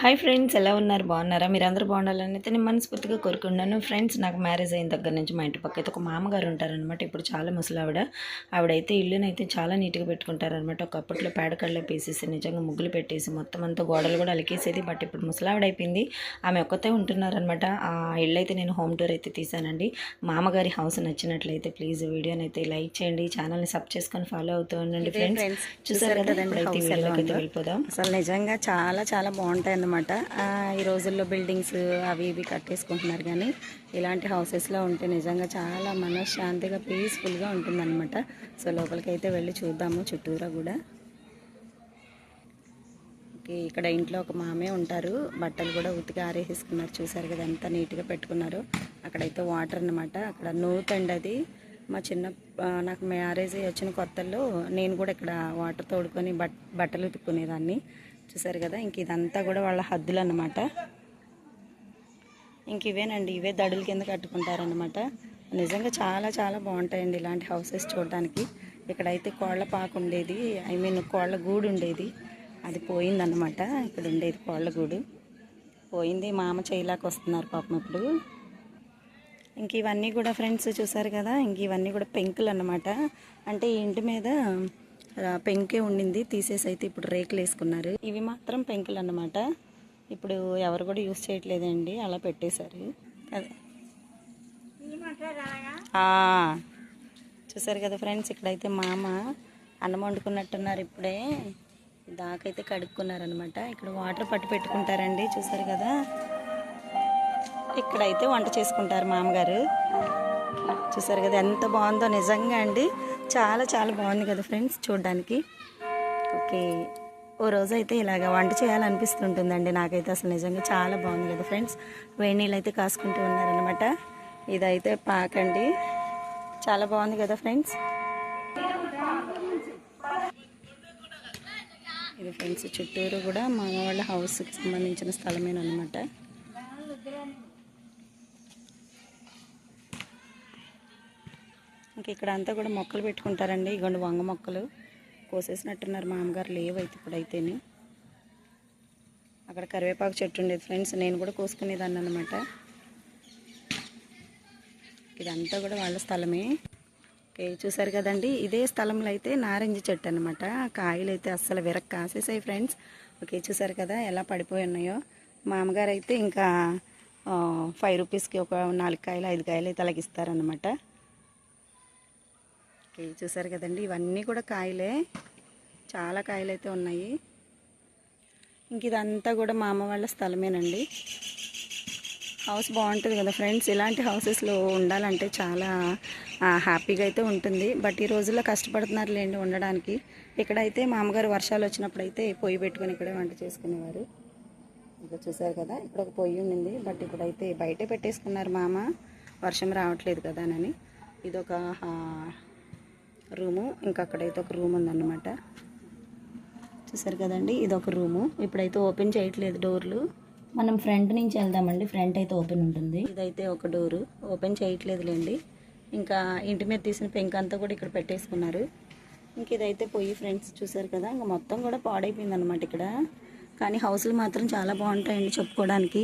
Hi friends, ఎలా ఉన్నారు? బాగున్నారా? మీరందరూ బాగుండాలని అయితే నేను మనస్ఫూర్తిగా కోరుకున్నాను. ఫ్రెండ్స్, నాకు మ్యారేజ్ అయిన దగ్గర నుంచి మా ఇంటి పక్క అయితే ఒక మామగారు ఉంటారనమాట. ఇప్పుడు చాలా ఆవిడైతే ఇల్లునైతే చాలా నీట్గా పెట్టుకుంటారనమాట. ఒకప్పట్లో పేడకళ్ళే పేసేసి నిజంగా ముగ్గులు పెట్టేసి మొత్తం అంతా గోడలు కూడా అలికేసేది. బట్ ఇప్పుడు ముసలావిడ అయిపోయింది. ఆమె ఒక్కతే ఉంటున్నారనమాట. ఆ ఇల్లు అయితే నేను హోమ్ టూర్ అయితే తీసానండి. మామగారి హౌస్ నచ్చినట్లయితే ప్లీజ్ వీడియోని అయితే లైక్ చేయండి, ఛానల్ని సబ్ చేసుకొని ఫాలో అవుతూ ఉండండి. ఫ్రెండ్స్, చూసారు కదండి, ఇప్పుడైతే వీడియోలోకి అయితే వెళ్ళిపోదాం. అసలు నిజంగా చాలా చాలా బాగుంటాయి అన్నమాట. ఈ రోజుల్లో బిల్డింగ్స్ అవి ఇవి కట్టేసుకుంటున్నారు, కానీ ఇలాంటి హౌసెస్లో ఉంటే నిజంగా చాలా మనశ్శాంతిగా పీస్ఫుల్గా ఉంటుందన్నమాట. సో లోపలికి అయితే వెళ్ళి చూద్దాము చుట్టూరా కూడా. ఓకే, ఇక్కడ ఇంట్లో ఒక మామే ఉంటారు. బట్టలు కూడా ఉతికి ఆరేసేసుకున్నారు. చూసారు కదా ఎంత నీట్గా పెట్టుకున్నారు. అక్కడైతే వాటర్ అన్నమాట. అక్కడ నూతండి అది. నాకు మ్యారేజ్ వచ్చిన కొత్తల్లో నేను కూడా ఇక్కడ వాటర్ తోడుకొని బట్టలు ఉతుక్కునేదాన్ని. చూసారు కదా, ఇంక ఇదంతా కూడా వాళ్ళ హద్దులు అన్నమాట. ఇంక ఇవేనండి, ఇవే దడుల కింద కట్టుకుంటారనమాట. నిజంగా చాలా చాలా బాగుంటాయండి ఇలాంటి హౌసెస్ చూడడానికి. ఇక్కడైతే కోళ్ళ పాక ఉండేది, కోళ్ళ గూడు ఉండేది. అది పోయిందన్నమాట. ఇక్కడ ఉండేది కోళ్ళ గూడు పోయింది. మా అమ్మ చేయలాక వస్తున్నారు పాపం ఇప్పుడు. ఇంక ఇవన్నీ కూడా ఫ్రెండ్స్ చూసారు కదా, ఇంక ఇవన్నీ కూడా పెంకులు అన్నమాట. అంటే ఈ ఇంటి మీద పెంకే ఉండింది, తీసేసి అయితే ఇప్పుడు రేకులు వేసుకున్నారు. ఇవి మాత్రం పెంకులు అన్నమాట. ఇప్పుడు ఎవరు కూడా యూజ్ చేయట్లేదండి, అలా పెట్టేశారు. అదే చూసారు కదా ఫ్రెండ్స్, ఇక్కడైతే మామ అన్నం వండుకున్నట్టున్నారు. ఇప్పుడే దాకైతే కడుక్కున్నారనమాట. ఇక్కడ వాటర్ పట్టి పెట్టుకుంటారండి. చూసారు కదా, ఇక్కడైతే వంట చేసుకుంటారు మామగారు. చూసారు కదా ఎంత బాగుందో నిజంగా అండి. చాలా చాలా బాగుంది కదా ఫ్రెండ్స్ చూడడానికి. ఓకే, ఓ రోజు అయితే ఇలాగ వంట చేయాలనిపిస్తుంటుందండి నాకైతే. అసలు నిజంగా చాలా బాగుంది కదా ఫ్రెండ్స్. వేడి నీళ్ళు అయితే కాసుకుంటూ ఉన్నారనమాట. ఇదైతే పాకండి, చాలా బాగుంది కదా ఫ్రెండ్స్. ఇది ఫ్రెండ్స్ చుట్టూరు కూడా మా వాళ్ళ హౌస్కి సంబంధించిన స్థలమేనమాట. ఇంక ఇక్కడ అంతా కూడా మొక్కలు పెట్టుకుంటారండి. ఇగోండి వంగ మొక్కలు కోసేసినట్టున్నారు మామగారు, లేవైతే ఇప్పుడైతేనే. అక్కడ కరివేపాకు చెట్టు ఉండేది ఫ్రెండ్స్, నేను కూడా కోసుకునేదాన్ని అనమాట. ఇదంతా కూడా వాళ్ళ స్థలమే. ఓకే, చూసారు కదండి, ఇదే స్థలంలో అయితే నారింజ చెట్టు అనమాట. కాయలు అయితే అస్సలు విరక్ కాసేసాయి ఫ్రెండ్స్. ఓకే, చూసారు కదా ఎలా పడిపోయి ఉన్నాయో. మా అమ్మగారు అయితే ఇంకా 5 రూపీస్కి ఒక 4 కాయలు 5 కాయలు అయితే అలాగిస్తారనమాట. ఓకే, చూసారు కదండి, ఇవన్నీ కూడా కాయలే, చాలా కాయలు అయితే ఉన్నాయి. ఇంక ఇదంతా కూడా మా అమ్మ వాళ్ళ స్థలమేనండి. హౌస్ బాగుంటుంది కదా ఫ్రెండ్స్. ఇలాంటి హౌసెస్లో ఉండాలంటే చాలా హ్యాపీగా అయితే ఉంటుంది. బట్ ఈ రోజుల్లో కష్టపడుతున్నారు లేండి ఉండడానికి. ఇక్కడైతే మా అమ్మగారు వర్షాలు వచ్చినప్పుడు అయితే పొయ్యి పెట్టుకొని ఇక్కడే వంట చేసుకునేవారు. ఇక్కడ చూసారు కదా, ఇక్కడ ఒక పొయ్యి ఉండింది. బట్ ఇప్పుడైతే బయటే పెట్టేసుకున్నారు మామ, వర్షం రావట్లేదు కదా అని. ఇదొక రూము, ఇంకా అక్కడైతే ఒక రూమ్ ఉందన్నమాట. చూసారు కదండి, ఇదొక రూము. ఇప్పుడైతే ఓపెన్ చేయట్లేదు డోర్లు. మనం ఫ్రంట్ నుంచి వెళ్దామండి, ఫ్రంట్ అయితే ఓపెన్ ఉంటుంది. ఇదైతే ఒక డోరు ఓపెన్ చేయట్లేదులేండి. ఇంకా ఇంటి మీద తీసిన పెంక్ అంతా కూడా ఇక్కడ పెట్టేసుకున్నారు. ఇంక ఇదైతే పొయ్యి ఫ్రెండ్స్. చూసారు కదా, ఇంకా మొత్తం కూడా పాడైపోయింది అనమాట ఇక్కడ. కానీ హౌస్లు మాత్రం చాలా బాగుంటాయండి చెప్పుకోవడానికి.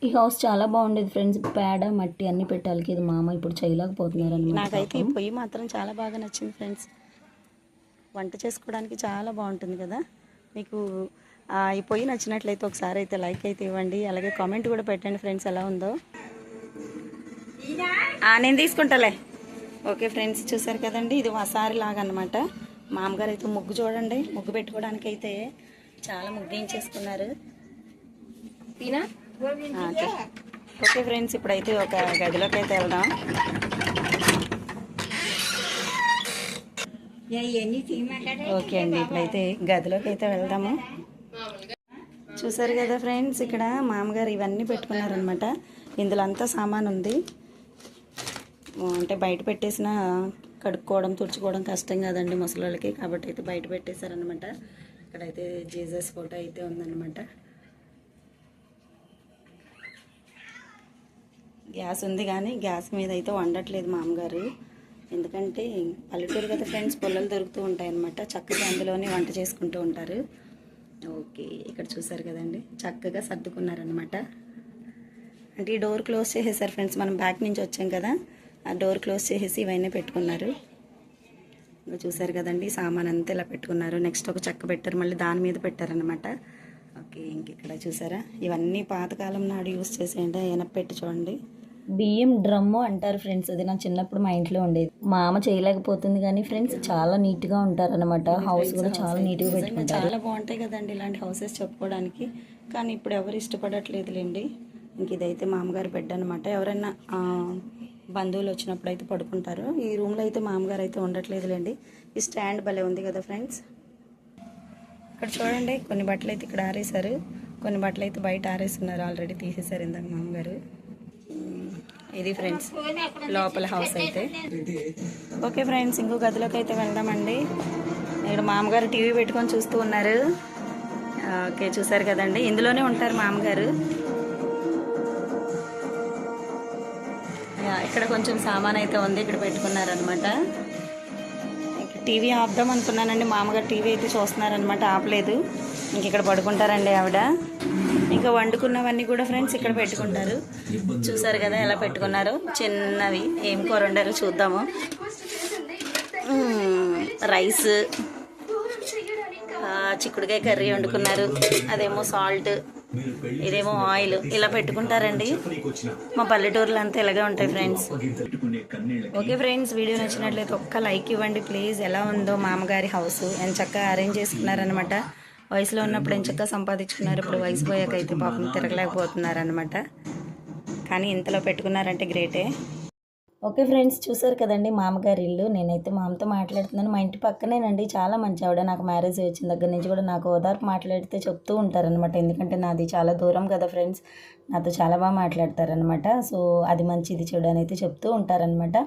ఈ హౌస్ చాలా బాగుండేది ఫ్రెండ్స్. పేడ మట్టి అన్ని పెట్టాలి, ఇది మామ ఇప్పుడు చేయలేకపోతున్నారు అనమాట. నాకైతే ఈ పొయ్యి మాత్రం చాలా బాగా నచ్చింది ఫ్రెండ్స్. వంట చేసుకోవడానికి చాలా బాగుంటుంది కదా. మీకు ఈ పొయ్యి నచ్చినట్లయితే ఒకసారి అయితే లైక్ అయితే ఇవ్వండి, అలాగే కామెంట్ కూడా పెట్టండి ఫ్రెండ్స్ ఎలా ఉందో. నేను తీసుకుంటాలే. ఓకే ఫ్రెండ్స్, చూసారు కదండి, ఇది వసారి లాగా అనమాట. మామగారు అయితే ముగ్గు చూడండి, ముగ్గు పెట్టుకోవడానికి అయితే చాలా ముగ్గించేసుకున్నారు. ఓకే ఫ్రెండ్స్, ఇప్పుడైతే ఒక గదిలోకి అయితే వెళ్దాం. ఓకే అండి, ఇప్పుడైతే గదిలోకి అయితే వెళ్దాము. చూసారు కదా ఫ్రెండ్స్, ఇక్కడ మామగారు ఇవన్నీ పెట్టుకున్నారనమాట. ఇందులో అంతా సామాన్ ఉంది. అంటే బయట పెట్టేసిన కడుక్కోవడం తుడుచుకోవడం కష్టం కదండి ముసలిళ్ళకి, కాబట్టి అయితే బయట పెట్టేశారనమాట. ఇక్కడైతే జీసస్ ఫోటో అయితే ఉందన్నమాట. గ్యాస్ ఉంది కానీ గ్యాస్ మీద అయితే వండట్లేదు మామగారు. ఎందుకంటే పల్లెటూరు కదా ఫ్రెండ్స్, పొలాలు దొరుకుతూ ఉంటాయన్నమాట. చక్కగా అందులోనే వంట చేసుకుంటూ ఉంటారు. ఓకే, ఇక్కడ చూసారు కదండి చక్కగా సర్దుకున్నారనమాట. అంటే ఈ డోర్ క్లోజ్ చేసేసారు ఫ్రెండ్స్. మనం బ్యాక్ నుంచి వచ్చాం కదా, ఆ డోర్ క్లోజ్ చేసేసి ఇవన్నీ పెట్టుకున్నారు. ఇంకా చూసారు కదండి సామాన్ అంతా ఇలా పెట్టుకున్నారు. నెక్స్ట్ ఒక చెక్క పెట్టారు, మళ్ళీ దాని మీద పెట్టారనమాట. ఓకే, ఇంక ఇక్కడ చూసారా ఇవన్నీ పాతకాలం నాడు యూస్ చేసేయండి. ఎనపెట్టి చూడండి, బియ్యం డ్రమ్ము అంటారు ఫ్రెండ్స్. అది నా చిన్నప్పుడు మా ఇంట్లో ఉండేది. మా అమ్మ చేయలేకపోతుంది కానీ ఫ్రెండ్స్ చాలా నీట్గా ఉంటారనమాట. హౌస్ కూడా చాలా నీట్గా పెట్టుకుంటారు. చాలా బాగుంటాయి కదండి ఇలాంటి హౌసెస్ చెప్పుకోవడానికి. కానీ ఇప్పుడు ఎవరు ఇష్టపడట్లేదులేండి. ఇంక ఇదైతే మామగారు బెడ్ అనమాట. ఎవరైనా బంధువులు వచ్చినప్పుడు అయితే పడుకుంటారు. ఈ రూమ్లో అయితే మామగారు అయితే ఉండట్లేదులేండి. ఈ స్టాండ్ భలే ఉంది కదా ఫ్రెండ్స్. ఇక్కడ చూడండి కొన్ని బట్టలు అయితే ఇక్కడ ఆరేశారు, కొన్ని బట్టలు అయితే బయట ఆరేస్తున్నారు. ఆల్రెడీ తీసేశారు ఇందాక మామగారు. ఇది ఫ్రెండ్స్ లోపల హౌస్ అయితే. ఓకే ఫ్రెండ్స్, ఇంకో గదిలోకి అయితే వెళ్దామండి. ఇక్కడ మామగారు టీవీ పెట్టుకొని చూస్తూ ఉన్నారు. ఓకే, చూసారు కదండి ఇందులోనే ఉంటారు మామగారు. ఇక్కడ కొంచెం సామాన్ అయితే ఉంది, ఇక్కడ పెట్టుకున్నారనమాట. టీవీ ఆపుదాం అనుకున్నానండి, మామగారు టీవీ అయితే చూస్తున్నారనమాట, ఆపలేదు. ఇంక ఇక్కడ పడుకుంటారండి ఆవిడ. ఇంకా వండుకున్నవన్నీ కూడా ఫ్రెండ్స్ ఇక్కడ పెట్టుకుంటారు. చూసారు కదా ఎలా పెట్టుకున్నారు, చిన్నవి. ఏం కూర వండారో చూద్దాము. రైస్, చిక్కుడుకాయ కర్రీ వండుకున్నారు. అదేమో సాల్ట్, ఇదేమో ఆయిల్. ఇలా పెట్టుకుంటారండి. మా పల్లెటూరులో అంతా ఇలాగే ఉంటాయి ఫ్రెండ్స్. ఓకే ఫ్రెండ్స్, వీడియో నచ్చినట్లయితే ఒక్క లైక్ ఇవ్వండి ప్లీజ్. ఎలా ఉందో మామగారి హౌస్, ఎంత చక్కగా అరేంజ్ చేసుకున్నారనమాట. వయసులో ఉన్నప్పుడు ఎంత చక్కగా సంపాదించుకున్నారు. ఇప్పుడు వయసు పోయాక అయితే పాపం తిరగలేకపోతున్నారనమాట. కానీ ఇంతలో పెట్టుకున్నారంటే గ్రేటే. ఓకే ఫ్రెండ్స్, చూసారు కదండి మామగారి ఇల్లు. నేనైతే మా అమ్మతో మాట్లాడుతున్నాను. మా ఇంటి పక్కనేనండి, చాలా మంచి ఆవిడ. నాకు మ్యారేజ్ వచ్చిన దగ్గర నుంచి కూడా నాకు ఓదార్పు మాట్లాడితే చెప్తూ ఉంటారనమాట. ఎందుకంటే నాది చాలా దూరం కదా ఫ్రెండ్స్, నాతో చాలా బాగా మాట్లాడతారనమాట. సో అది మంచిది చెడు అని అయితే చెప్తూ ఉంటారనమాట.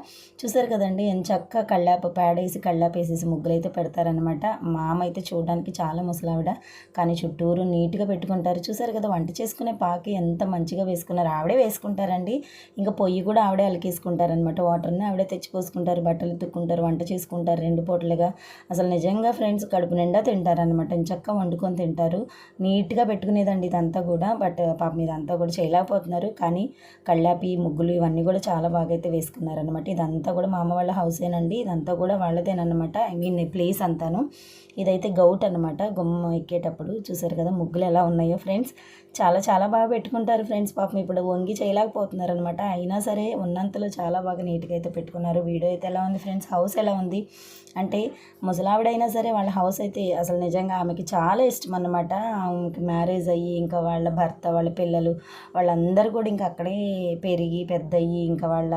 చూసారు కదండి ఎంత చక్కగా కళ్ళాప పేడేసి కళ్ళాపేసేసి ముగ్గులు అయితే పెడతారనమాట. మా అమ్మ అయితే చూడడానికి చాలా ముసలావిడ, కానీ చుట్టూరు నీట్గా పెట్టుకుంటారు. చూసారు కదా వంట చేసుకునే పాకి ఎంత మంచిగా వేసుకున్నారు. ఆవిడే వేసుకుంటారండి. ఇంకా పొయ్యి కూడా ఆవిడే అలికేసుకుంటారనమాట. వాటర్ని ఆవిడే తెచ్చిపోసుకుంటారు, బట్టలు ఉతుక్కుంటారు, వంట చేసుకుంటారు 2 పూటలుగా. అసలు నిజంగా ఫ్రెండ్స్ కడుపు నిండా తింటారనమాట. చక్కగా వండుకొని తింటారు. నీట్గా పెట్టుకునేదండి ఇదంతా కూడా. బట్ పాపం ఇదంతా కూడా చేయలేకపోతున్నారు. కానీ కళ్ళాపి ముగ్గులు ఇవన్నీ కూడా చాలా బాగా అయితే వేసుకున్నారనమాట. ఇదంతా కూడా మా అమ్మ వాళ్ళ హౌసేనండి. ఇదంతా కూడా వాళ్ళదేనమాట. ఐ మీన్ ప్లేస్ అంతాను. ఇదైతే గౌట్ అనమాట. గుమ్మం ఎక్కేటప్పుడు చూసారు కదా ముగ్గులు ఎలా ఉన్నాయో ఫ్రెండ్స్. చాలా చాలా బాగా పెట్టుకుంటారు ఫ్రెండ్స్. పాపం ఇప్పుడు వంగి చేయలేకపోతున్నారు అనమాట. అయినా సరే ఉన్నంతలో చాలా బాగా నీట్గా అయితే పెట్టుకున్నారు. వీడియో అయితే ఎలా ఉంది ఫ్రెండ్స్, హౌస్ ఎలా ఉంది అంటే ముసలావిడైనా సరే వాళ్ళ హౌస్ అయితే అసలు నిజంగా ఆమెకి చాలా ఇష్టం అనమాట. ఆమెకి మ్యారేజ్ అయ్యి ఇంకా వాళ్ళ భర్త, వాళ్ళ పిల్లలు, వాళ్ళందరూ కూడా ఇంకా అక్కడే పెరిగి పెద్దయ్యి ఇంకా వాళ్ళ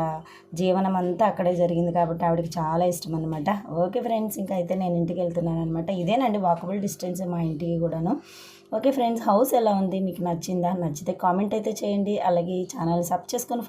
జీవనం అంతా అక్కడే జరిగింది కాబట్టి ఆవిడకి చాలా ఇష్టం అనమాట. ఓకే ఫ్రెండ్స్, ఇంకా అయితే నేను ఇంటికి వెళ్తున్నాను అనమాట. ఇదేనండి వాకబుల్ డిస్టెన్స్ మా ఇంటికి కూడాను. ఓకే ఫ్రెండ్స్, హౌస్ ఎలా ఉంది, మీకు నచ్చిందా? నచ్చితే కామెంట్ అయితే చేయండి. అలాగే ఈ ఛానల్ సబ్ చేసుకొని